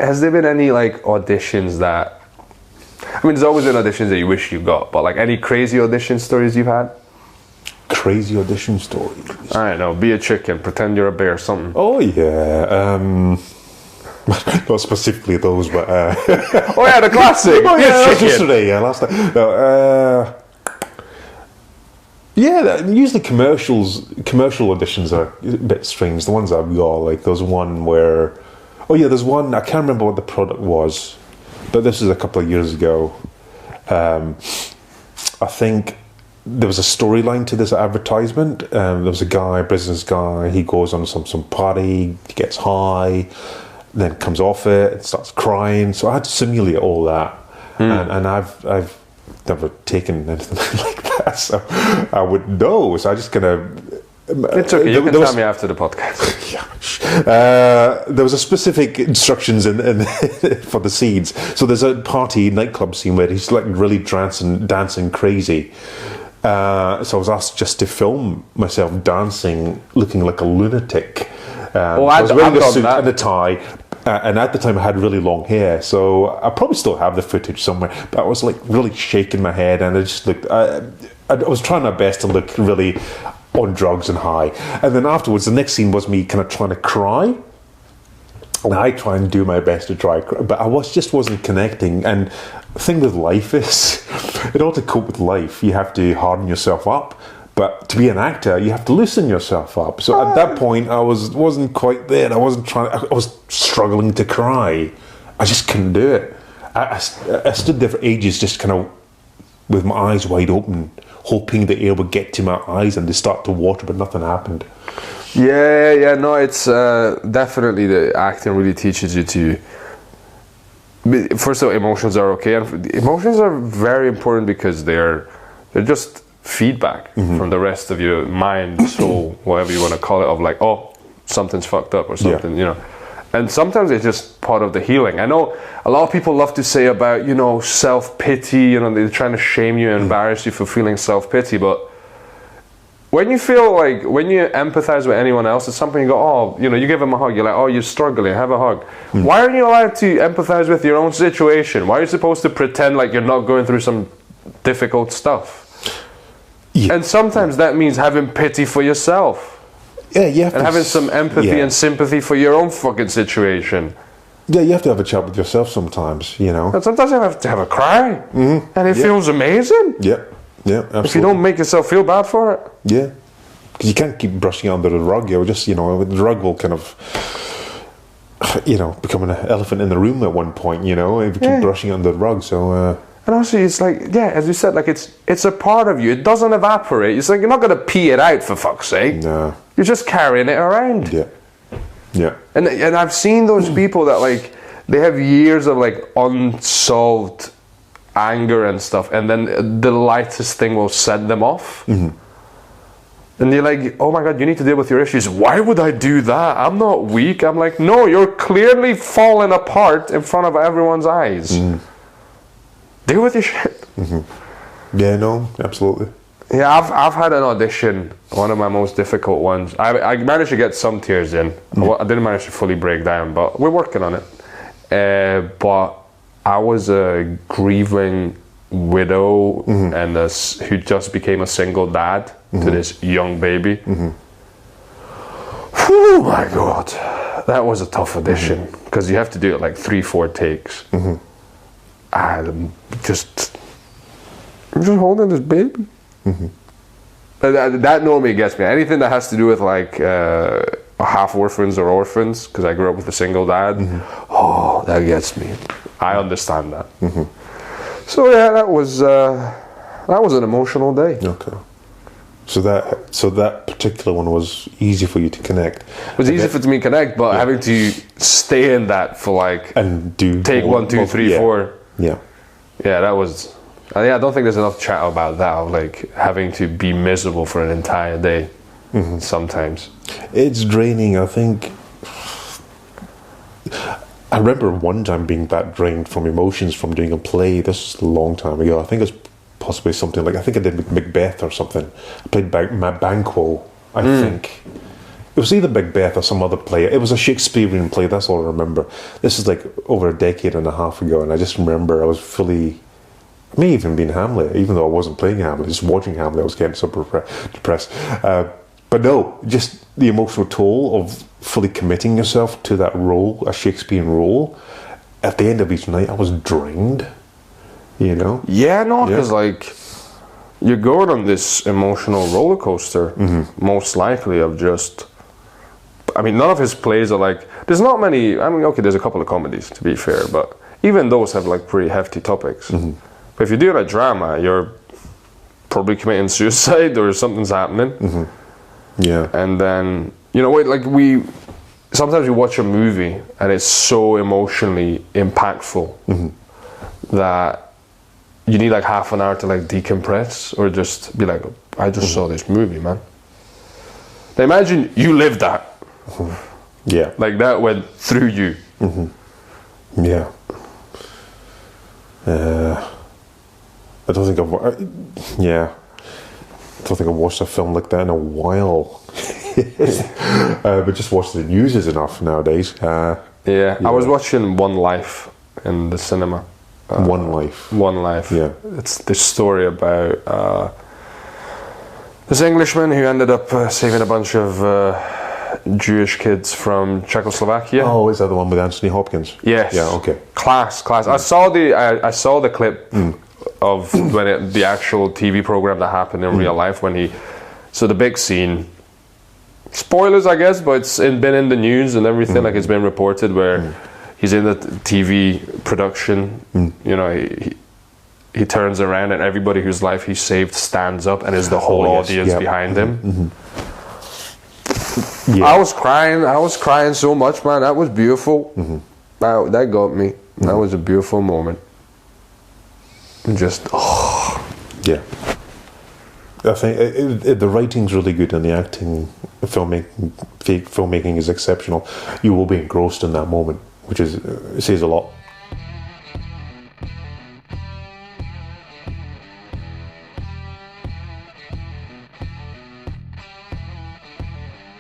has there been any like auditions that, I mean, there's always been auditions that you wish you got, but like any crazy audition stories you've had? Crazy audition stories? I don't know, be a chicken, pretend you're a bear, something. Oh yeah, not specifically those, but oh yeah, the classic. oh yeah, chicken. yesterday, yeah, last night. No, yeah, usually commercial auditions are a bit strange. The ones I've got, like there's one where, oh yeah, there's one, I can't remember what the product was, but this is a couple of years ago. I think there was a storyline to this advertisement. There was a guy, a business guy, he goes on some party, he gets high, then comes off it and starts crying. So I had to simulate all that. And I've never taken anything like that, so I wouldn't know. So I just kind of... It's okay, you can tell me after the podcast. There was a specific instructions in for the scenes. So there's a nightclub scene where he's like really dancing crazy. So I was asked just to film myself dancing, looking like a lunatic. I was wearing a suit and a tie, and at the time I had really long hair, so I probably still have the footage somewhere. But I was like really shaking my head, and I just looked. I was trying my best to look really on drugs and high. And then afterwards, the next scene was me kind of trying to cry. And I try and do my best to try, but I wasn't connecting. And the thing with life is, in order to cope with life, you have to harden yourself up. But to be an actor, you have to loosen yourself up. So at that point, I wasn't quite there. I was struggling to cry. I just couldn't do it. I stood there for ages, just kind of with my eyes wide open, hoping the air would get to my eyes and they start to water, but nothing happened. Yeah, no, it's definitely the acting really teaches you to. First of all, emotions are okay, and emotions are very important because they're just feedback from the rest of your mind, soul, whatever you want to call it, of like, oh, something's fucked up or something, you know. And sometimes it's just part of the healing. I know a lot of people love to say about, you know, self-pity, you know, they're trying to shame you and embarrass you for feeling self-pity, but when you feel like, when you empathize with anyone else, it's something you go, oh, you know, you give them a hug, you're like, oh, you're struggling, have a hug. Why aren't you allowed to empathize with your own situation? Why are you supposed to pretend like you're not going through some difficult stuff? Yeah. And sometimes that means having pity for yourself. Yeah, you have and having some empathy and sympathy for your own fucking situation. Yeah, you have to have a chat with yourself sometimes, you know. And sometimes you have to have a cry. And it feels amazing. Yeah, absolutely. If you don't make yourself feel bad for it. Yeah. Because you can't keep brushing it under the rug. You'll just, you know, the rug will kind of, you know, become an elephant in the room at one point, you know, if you keep brushing it under the rug. So, and also, it's like, as you said, like it's a part of you. It doesn't evaporate. It's like you're not going to pee it out, for fuck's sake. No. You're just carrying it around. Yeah. And I've seen those people that like they have years of like unsolved anger and stuff, and then the lightest thing will set them off. And you're like, oh my God, you need to deal with your issues. Why would I do that? I'm not weak. I'm like, no, you're clearly falling apart in front of everyone's eyes. Deal with your shit. Yeah, no, absolutely. Yeah, I've had an audition, one of my most difficult ones. I managed to get some tears in. I didn't manage to fully break down, but we're working on it. But I was a grieving widow and who just became a single dad to this young baby. Oh my God, that was a tough audition because you have to do it like 3-4 takes. I'm just holding this baby. That normally gets me. Anything that has to do with like half orphans or orphans, because I grew up with a single dad. Oh, that gets me. I understand that. So yeah, that was an emotional day. Okay. So that particular one was easy for you to connect. It was easy for me to connect, but having to stay in that for like and do take 1, 2, 3, 4. Yeah, that was. I don't think there's enough chat about that. Like having to be miserable for an entire day. Sometimes it's draining. I think. I remember one time being that drained from emotions from doing a play. This was a long time ago. I think it was possibly something like, I think I did Macbeth or something. I played Banquo, I think. It was either Macbeth or some other play. It was a Shakespearean play. That's all I remember. This is like over a decade and a half ago, and I just remember I was fully. I may even been Hamlet, even though I wasn't playing Hamlet. Just watching Hamlet, I was getting super depressed. But no, just the emotional toll of fully committing yourself to that role, a Shakespearean role. At the end of each night, I was drained. You know? Yeah, no, because like you're going on this emotional roller coaster, most likely of just. I mean, none of his plays are like. There's not many. I mean, okay, there's a couple of comedies to be fair, but even those have like pretty hefty topics. But if you're doing a drama, you're probably committing suicide or something's happening. Yeah. And then like sometimes we watch a movie and it's so emotionally impactful that you need like half an hour to like decompress or just be like, I just saw this movie, man. Now imagine you lived that. Yeah. Like that went through you. Yeah. I don't think I've watched a film like that in a while. But just watching the news is enough nowadays. Yeah, I was watching One Life in the cinema. One Life. One Life. Yeah. It's this story about this Englishman who ended up saving a bunch of Jewish kids from Czechoslovakia. Oh, is that the one with Anthony Hopkins? Yes. Yeah. Okay. Class. I saw the clip of when the actual TV program that happened in real life when he. So the big scene. Spoilers, I guess, but it's been in the news and everything. Like it's been reported where he's in the TV production. You know, he turns around and everybody whose life he saved stands up and is the whole audience behind him. Yeah. I was crying so much, man. That was beautiful. That got me. That was a beautiful moment. Just yeah. I think the writing's really good and the acting, filmmaking is exceptional. You will be engrossed in that moment, which says a lot.